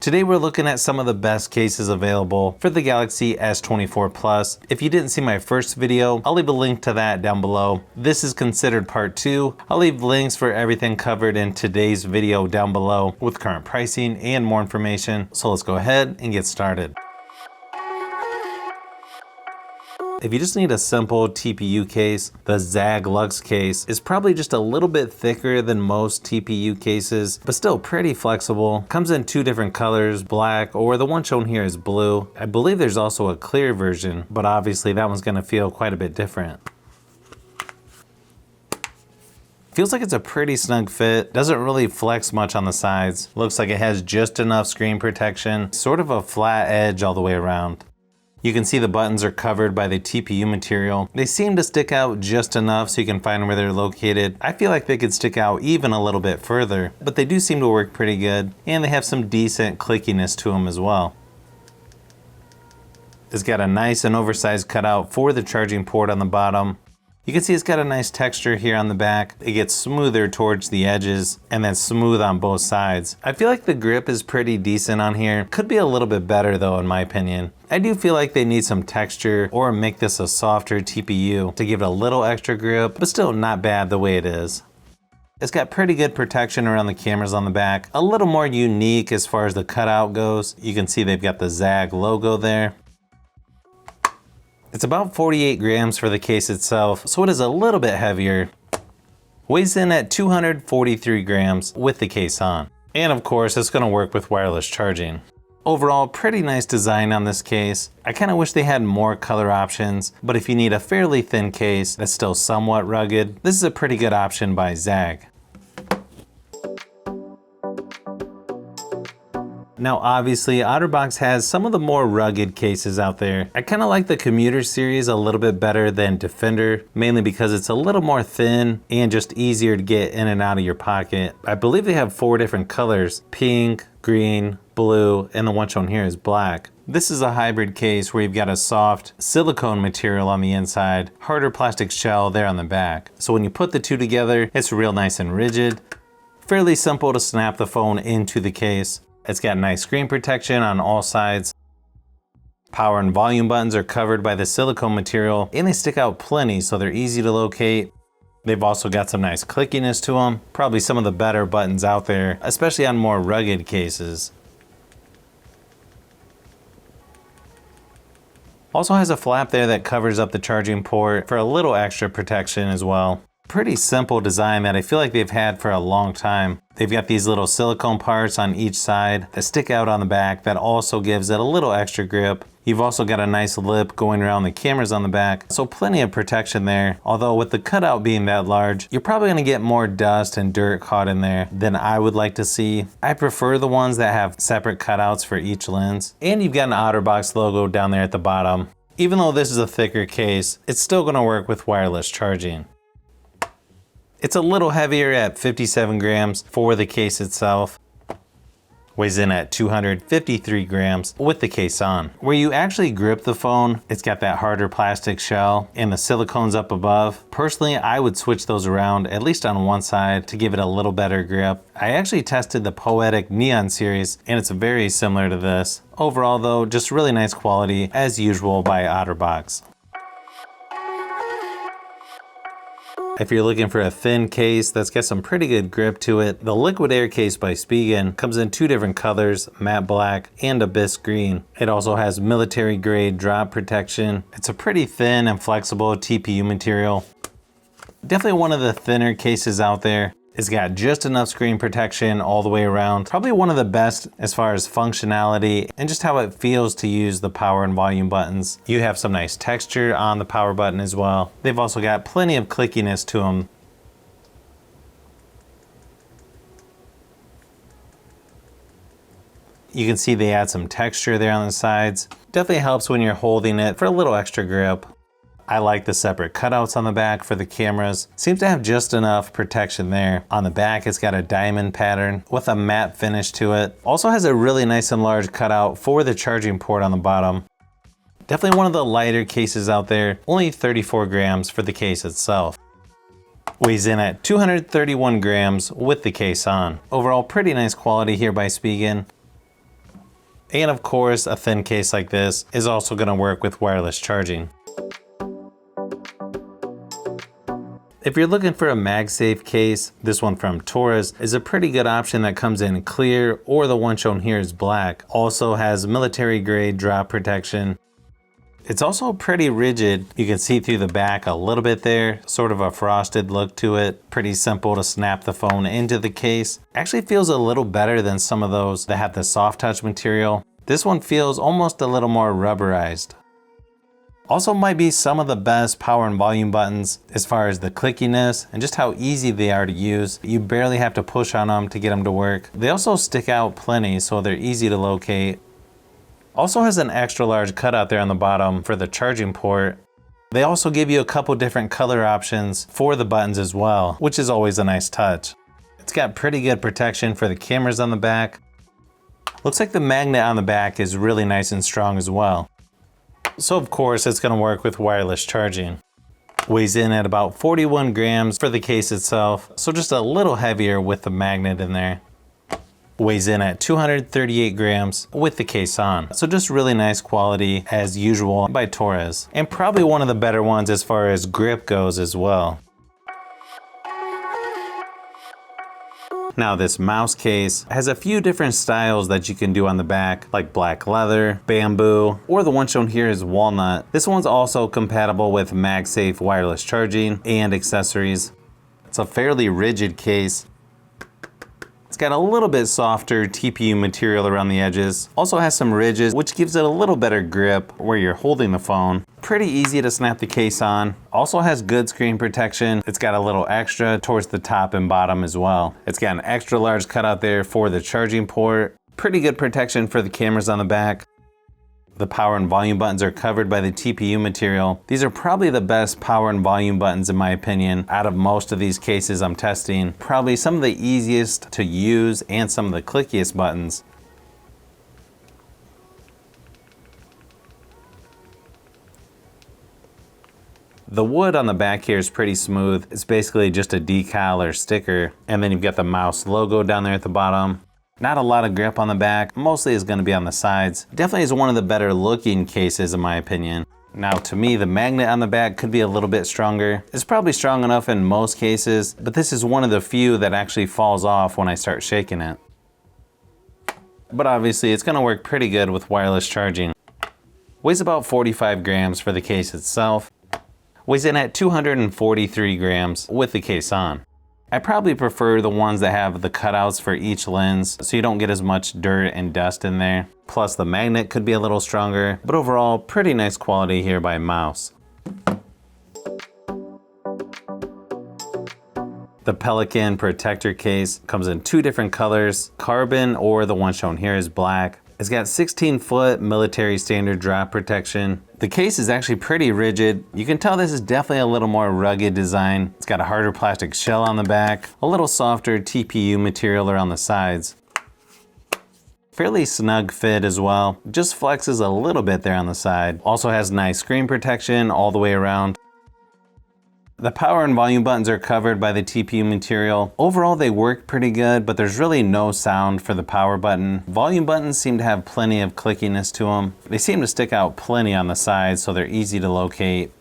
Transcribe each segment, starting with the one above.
Today we're looking at some of the best cases available for the Galaxy S24 Plus. If you didn't see my first video, I'll leave a link to that down below. This is considered part 2. I'll leave links for everything covered in today's video down below with current pricing and more information. So let's go ahead and get started. If you just need a simple TPU case, the Zagg Lux case is probably just a little bit thicker than most TPU cases, but still pretty flexible. Comes in 2 different colors, black, or the one shown here is blue. I believe there's also a clear version, but obviously that one's gonna feel quite a bit different. Feels like it's a pretty snug fit, doesn't really flex much on the sides. Looks like it has just enough screen protection, sort of a flat edge all the way around. You can see the buttons are covered by the TPU material. They seem to stick out just enough so you can find where they're located. I feel like they could stick out even a little bit further, but they do seem to work pretty good, and they have some decent clickiness to them as well. It's got a nice and oversized cutout for the charging port on the bottom. You can see it's got a nice texture here on the back. It gets smoother towards the edges and then smooth on both sides. I feel like the grip is pretty decent on here. Could be a little bit better though in my opinion. I do feel like they need some texture or make this a softer TPU to give it a little extra grip, but still not bad the way it is. It's got pretty good protection around the cameras on the back. A little more unique as far as the cutout goes. You can see they've got the Zagg logo there. It's about 48 grams for the case itself, so it is a little bit heavier. Weighs in at 243 grams with the case on. And of course, it's gonna work with wireless charging. Overall, pretty nice design on this case. I kinda wish they had more color options, but if you need a fairly thin case that's still somewhat rugged, this is a pretty good option by Zagg. Now obviously OtterBox has some of the more rugged cases out there. I kind of like the Commuter series a little bit better than Defender, mainly because it's a little more thin and just easier to get in and out of your pocket. I believe they have 4 different colors: pink, green, blue, and the one shown here is black. This is a hybrid case where you've got a soft silicone material on the inside, harder plastic shell there on the back. So when you put the two together, it's real nice and rigid. Fairly simple to snap the phone into the case. It's got nice screen protection on all sides. Power and volume buttons are covered by the silicone material and they stick out plenty so they're easy to locate. They've also got some nice clickiness to them. Probably some of the better buttons out there, especially on more rugged cases. Also has a flap there that covers up the charging port for a little extra protection as well. Pretty simple design that I feel like they've had for a long time. They've got these little silicone parts on each side that stick out on the back that also gives it a little extra grip. You've also got a nice lip going around the cameras on the back, so plenty of protection there. Although with the cutout being that large, you're probably gonna get more dust and dirt caught in there than I would like to see. I prefer the ones that have separate cutouts for each lens. And you've got an OtterBox logo down there at the bottom. Even though this is a thicker case, it's still gonna work with wireless charging. It's a little heavier at 57 grams for the case itself. Weighs in at 253 grams with the case on. Where you actually grip the phone, it's got that harder plastic shell and the silicone's up above. Personally, I would switch those around, at least on one side, to give it a little better grip. I actually tested the Poetic Neon series and it's very similar to this. Overall though, just really nice quality as usual by OtterBox. If you're looking for a thin case that's got some pretty good grip to it, the Liquid Air case by Spigen comes in 2 different colors, matte black and abyss green. It also has military grade drop protection. It's a pretty thin and flexible TPU material. Definitely one of the thinner cases out there. It's got just enough screen protection all the way around. Probably one of the best as far as functionality and just how it feels to use the power and volume buttons. You have some nice texture on the power button as well. They've also got plenty of clickiness to them. You can see they add some texture there on the sides. Definitely helps when you're holding it for a little extra grip. I like the separate cutouts on the back for the cameras. Seems to have just enough protection there. On the back, it's got a diamond pattern with a matte finish to it. Also has a really nice and large cutout for the charging port on the bottom. Definitely one of the lighter cases out there. Only 34 grams for the case itself. Weighs in at 231 grams with the case on. Overall, pretty nice quality here by Spigen. And of course, a thin case like this is also going to work with wireless charging. If you're looking for a MagSafe case, this one from Torres is a pretty good option that comes in clear, or the one shown here is black. Also has military grade drop protection. It's also pretty rigid. You can see through the back a little bit there, sort of a frosted look to it. Pretty simple to snap the phone into the case. Actually feels a little better than some of those that have the soft touch material. This one feels almost a little more rubberized. Also might be some of the best power and volume buttons as far as the clickiness and just how easy they are to use. You barely have to push on them to get them to work. They also stick out plenty, so they're easy to locate. Also has an extra large cutout there on the bottom for the charging port. They also give you a couple different color options for the buttons as well, which is always a nice touch. It's got pretty good protection for the cameras on the back. Looks like the magnet on the back is really nice and strong as well. So of course it's going to work with wireless charging. Weighs in at about 41 grams for the case itself, so just a little heavier with the magnet in there. Weighs in at 238 grams with the case on. So just really nice quality as usual by Torres. And probably one of the better ones as far as grip goes as well. Now this mouse case has a few different styles that you can do on the back, like black leather, bamboo, or the one shown here is walnut. This one's also compatible with MagSafe wireless charging and accessories. It's a fairly rigid case. It's got a little bit softer TPU material around the edges. Also has some ridges, which gives it a little better grip where you're holding the phone. Pretty easy to snap the case on. Also has good screen protection. It's got a little extra towards the top and bottom as well. It's got an extra large cutout there for the charging port. Pretty good protection for the cameras on the back. The power and volume buttons are covered by the TPU material. These are probably the best power and volume buttons in my opinion out of most of these cases I'm testing. Probably some of the easiest to use and some of the clickiest buttons. The wood on the back here is pretty smooth. It's basically just a decal or sticker. And then you've got the mouse logo down there at the bottom. Not a lot of grip on the back, mostly is going to be on the sides. Definitely is one of the better looking cases in my opinion. Now to me, the magnet on the back could be a little bit stronger. It's probably strong enough in most cases, but this is one of the few that actually falls off when I start shaking it. But obviously it's going to work pretty good with wireless charging. Weighs about 45 grams for the case itself. Weighs in at 243 grams with the case on. I probably prefer the ones that have the cutouts for each lens so you don't get as much dirt and dust in there. Plus the magnet could be a little stronger, but overall pretty nice quality here by Mouse. The Pelican protector case comes in two different colors, carbon or the one shown here is black. It's got 16-foot military standard drop protection. The case is actually pretty rigid. You can tell this is definitely a little more rugged design. It's got a harder plastic shell on the back, a little softer TPU material around the sides. Fairly snug fit as well. Just flexes a little bit there on the side. Also has nice screen protection all the way around. The power and volume buttons are covered by the TPU material. Overall, they work pretty good, but there's really no sound for the power button. Volume buttons seem to have plenty of clickiness to them. They seem to stick out plenty on the sides, so they're easy to locate.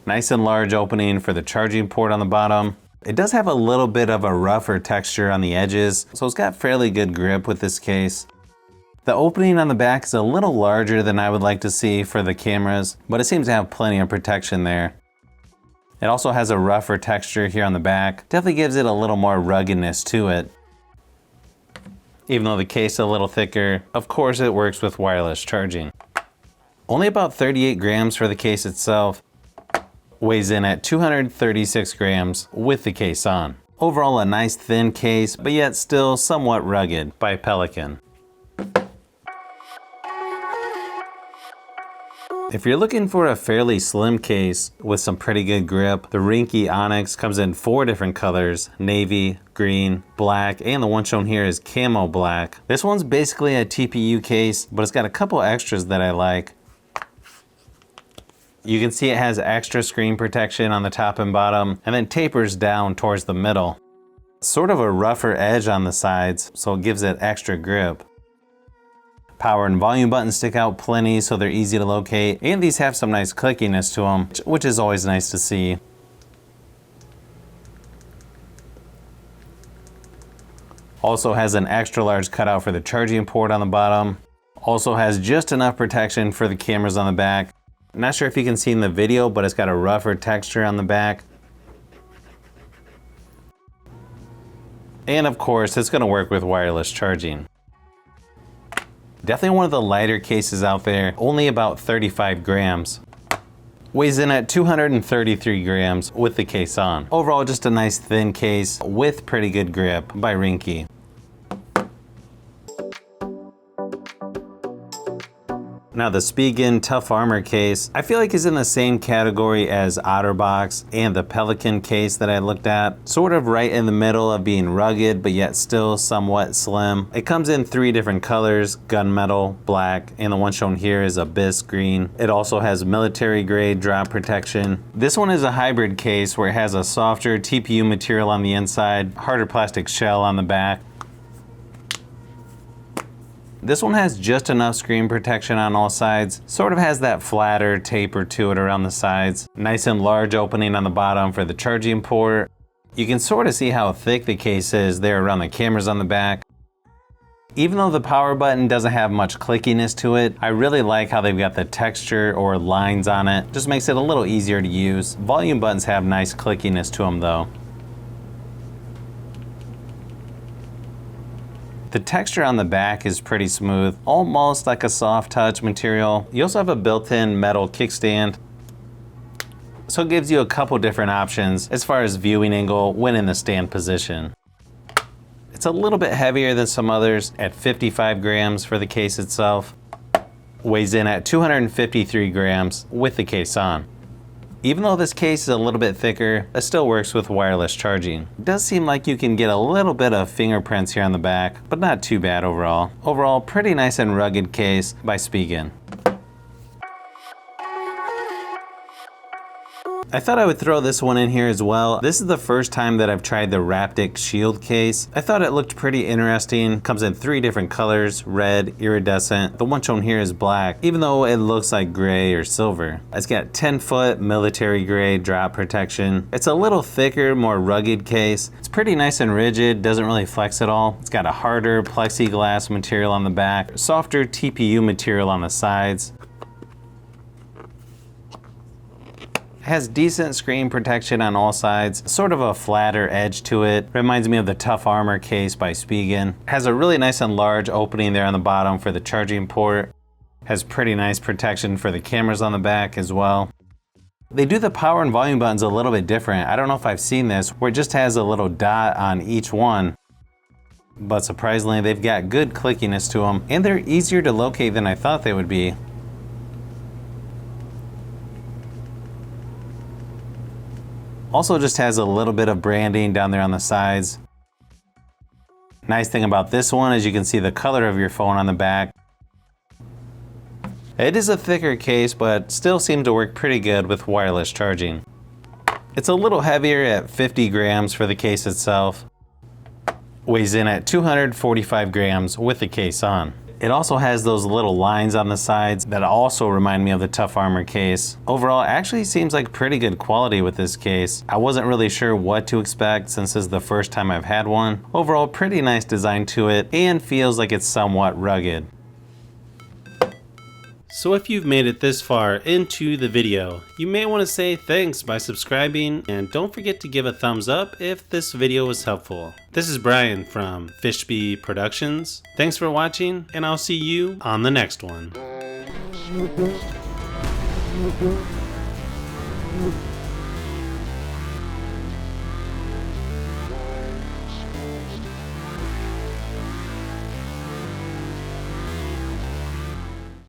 Nice and large opening for the charging port on the bottom. It does have a little bit of a rougher texture on the edges, so it's got fairly good grip with this case. The opening on the back is a little larger than I would like to see for the cameras, but it seems to have plenty of protection there. It also has a rougher texture here on the back. Definitely gives it a little more ruggedness to it. Even though the case is a little thicker, of course it works with wireless charging. Only about 38 grams for the case itself. Weighs in at 236 grams with the case on. Overall a nice thin case, but yet still somewhat rugged by Pelican. If you're looking for a fairly slim case with some pretty good grip, the Rinky Onyx comes in 4 different colors, navy, green, black, and the one shown here is camo black. This one's basically a TPU case, but it's got a couple extras that I like. You can see it has extra screen protection on the top and bottom, and then tapers down towards the middle. Sort of a rougher edge on the sides, so it gives it extra grip. Power and volume buttons stick out plenty, so they're easy to locate, and these have some nice clickiness to them, which is always nice to see. Also has an extra large cutout for the charging port on the bottom. Also has just enough protection for the cameras on the back. Not sure if you can see in the video, but it's got a rougher texture on the back. And of course, it's gonna work with wireless charging. Definitely one of the lighter cases out there, only about 35 grams. Weighs in at 233 grams with the case on. Overall, just a nice thin case with pretty good grip by Rinky. Now the Spigen Tough Armor case, I feel like is in the same category as OtterBox and the Pelican case that I looked at. Sort of right in the middle of being rugged, but yet still somewhat slim. It comes in 3 different colors, gunmetal, black, and the one shown here is abyss green. It also has military grade drop protection. This one is a hybrid case where it has a softer TPU material on the inside, harder plastic shell on the back. This one has just enough screen protection on all sides, sort of has that flatter taper to it around the sides. Nice and large opening on the bottom for the charging port. You can sort of see how thick the case is there around the cameras on the back. Even though the power button doesn't have much clickiness to it, I really like how they've got the texture or lines on it. Just makes it a little easier to use. Volume buttons have nice clickiness to them though. The texture on the back is pretty smooth, almost like a soft touch material. You also have a built-in metal kickstand, so it gives you a couple different options as far as viewing angle when in the stand position. It's a little bit heavier than some others at 55 grams for the case itself. Weighs in at 253 grams with the case on. Even though this case is a little bit thicker, it still works with wireless charging. It does seem like you can get a little bit of fingerprints here on the back, but not too bad overall. Overall, pretty nice and rugged case by Spigen. I thought I would throw this one in here as well. This is the first time that I've tried the Rapic Shield case. I thought it looked pretty interesting. Comes in 3 different colors, red, iridescent. The one shown here is black, even though it looks like gray or silver. It's got 10-foot military grade drop protection. It's a little thicker, more rugged case. It's pretty nice and rigid, doesn't really flex at all. It's got a harder plexiglass material on the back, softer TPU material on the sides. Has decent screen protection on all sides, sort of a flatter edge to it. Reminds me of the Tough Armor case by Spigen. Has a really nice and large opening there on the bottom for the charging port. Has pretty nice protection for the cameras on the back as well. They do the power and volume buttons a little bit different. I don't know if I've seen this, where it just has a little dot on each one. But surprisingly, they've got good clickiness to them, and they're easier to locate than I thought they would be. Also just has a little bit of branding down there on the sides. Nice thing about this one is you can see the color of your phone on the back. It is a thicker case, but still seems to work pretty good with wireless charging. It's a little heavier at 50 grams for the case itself. Weighs in at 245 grams with the case on. It also has those little lines on the sides that also remind me of the Tough Armor case. Overall, it actually seems like pretty good quality with this case. I wasn't really sure what to expect since this is the first time I've had one. Overall, pretty nice design to it and feels like it's somewhat rugged. So if you've made it this far into the video, you may want to say thanks by subscribing, and don't forget to give a thumbs up if this video was helpful. This is Brian from Fishbee Productions. Thanks for watching, and I'll see you on the next one.